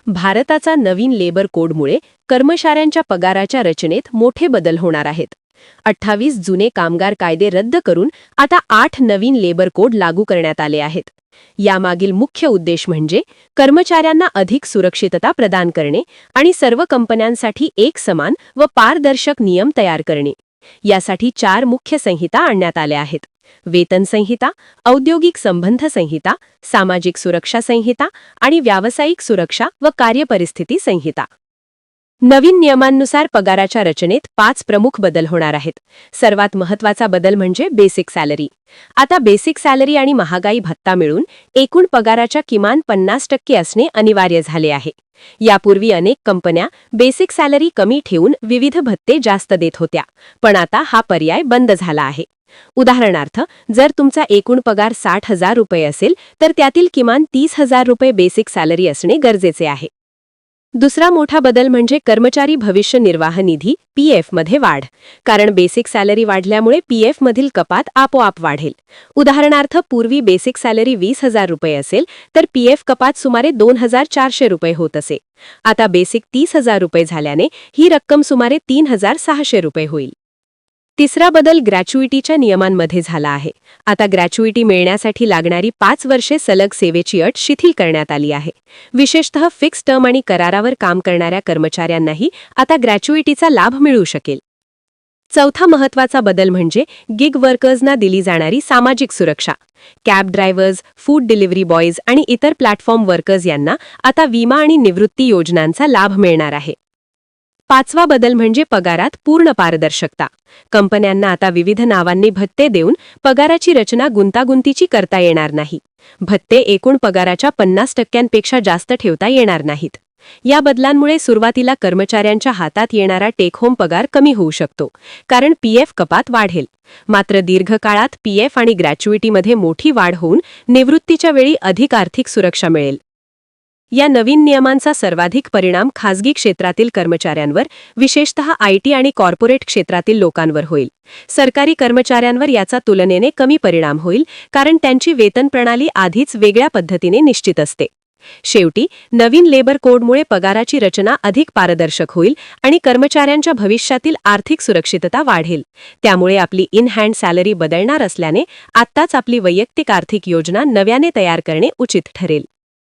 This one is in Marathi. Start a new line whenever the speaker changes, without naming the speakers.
भारताचा नवीन लेबर कोडमुळे कर्मचाऱ्यांच्या पगाराच्या रचनेत मोठे बदल होणार आहेत. 28 जुने कामगार कायदे रद्द करून आता 8 नवीन लेबर कोड लागू करण्यात आले आहेत. यामागील मुख्य उद्देश म्हणजे कर्मचाऱ्यांना अधिक सुरक्षितता प्रदान करणे आणि सर्व कंपन्यांसाठी एक समान व पारदर्शक नियम तयार करणे. यासाठी 4 मुख्य संहिता आणण्यात आल्या आहेत: वेतन संहिता, औद्योगिक संबंध संहिता, सामाजिक सुरक्षा संहिता आणि व्यावसायिक सुरक्षा व कार्यपरिस्थिती संहिता. नवीन नियमांनुसार पगाराच्या रचनेत 5 प्रमुख बदल होणार आहेत. सर्वात महत्त्वाचा बदल म्हणजे बेसिक सॅलरी. आता बेसिक सॅलरी आणि महागाई भत्ता मिळून एकूण पगाराच्या किमान 50% असणे अनिवार्य झाले आहे. यापूर्वी अनेक कंपन्या बेसिक सॅलरी कमी ठेवून विविध भत्ते जास्त देत होत्या, पण आता हा पर्याय बंद झाला आहे. उदाहरणार्थ, जर तुमचा एकूण पगार 60,000 रुपये असेल तर त्यातील किमान 30,000 रुपये बेसिक सॅलरी असणे गरजेचे आहे. दुसरा मोठा बदल म्हणजे कर्मचारी भविष्य निर्वाह निधी (पीएफ) मध्ये वाढ. कारण बेसिक सॅलरी वाढल्यामुळे पीएफ मधील कपात आपोआप वाढेल. उदाहरणार्थ, पूर्वी बेसिक सॅलरी 20,000 रुपये असेल तर पीएफ कपात सुमारे 2,400 रुपये होत असे. आता बेसिक 30,000 रुपये झाल्याने ही रक्कम सुमारे 3,600 रुपये होईल. तिसरा बदल ग्रॅच्युइटीच्या नियमांमध्ये झाला आहे. आता ग्रॅच्युइटी मिळण्यासाठी लागणारी 5 वर्षे सलग सेवेची अट शिथिल करण्यात आली आहे. विशेषतः फिक्स टर्म आणि करारावर काम करणाऱ्या कर्मचाऱ्यांनाही आता ग्रॅच्युइटीचा लाभ मिळू शकेल. चौथा महत्त्वाचा बदल म्हणजे गिग वर्कर्सना दिली जाणारी सामाजिक सुरक्षा. Cab drivers, food delivery boys आणि इतर प्लॅटफॉर्म वर्कर्स यांना आता विमा आणि निवृत्ती योजनांचा लाभ मिळणार आहे. पाचवा बदल म्हणजे पगारात पूर्ण पारदर्शकता. कंपन्यांना आता विविध नावांनी भत्ते देऊन पगाराची रचना गुंतागुंतीची करता येणार नाही. भत्ते एकूण पगाराच्या 50%पेक्षा जास्त ठेवता येणार नाहीत. या बदलांमुळे सुरुवातीला कर्मचाऱ्यांच्या हातात येणारा टेक होम पगार कमी होऊ शकतो, कारण पीएफ कपात वाढेल. मात्र दीर्घकाळात पीएफ आणि ग्रॅच्युइटीमध्ये मोठी वाढ होऊन निवृत्तीच्या वेळी अधिक आर्थिक सुरक्षा मिळेल. या नवीन नियमांचा सर्वाधिक परिणाम खासगी क्षेत्रातील कर्मचाऱ्यांवर, विशेषतः आयटी आणि कॉर्पोरेट क्षेत्रातील लोकांवर होईल. सरकारी कर्मचाऱ्यांवर याचा तुलनेने कमी परिणाम होईल, कारण त्यांची वेतन प्रणाली आधीच वेगळ्या पद्धतीने निश्चित असते. शेवटी, नवीन लेबर कोडमुळे पगाराची रचना अधिक पारदर्शक होईल आणि कर्मचाऱ्यांच्या भविष्यातील आर्थिक सुरक्षितता वाढेल. त्यामुळे आपली इन हँड सॅलरी बदलणार असल्याने आत्ताच आपली वैयक्तिक आर्थिक योजना नव्याने तयार करणे उचित ठरेल.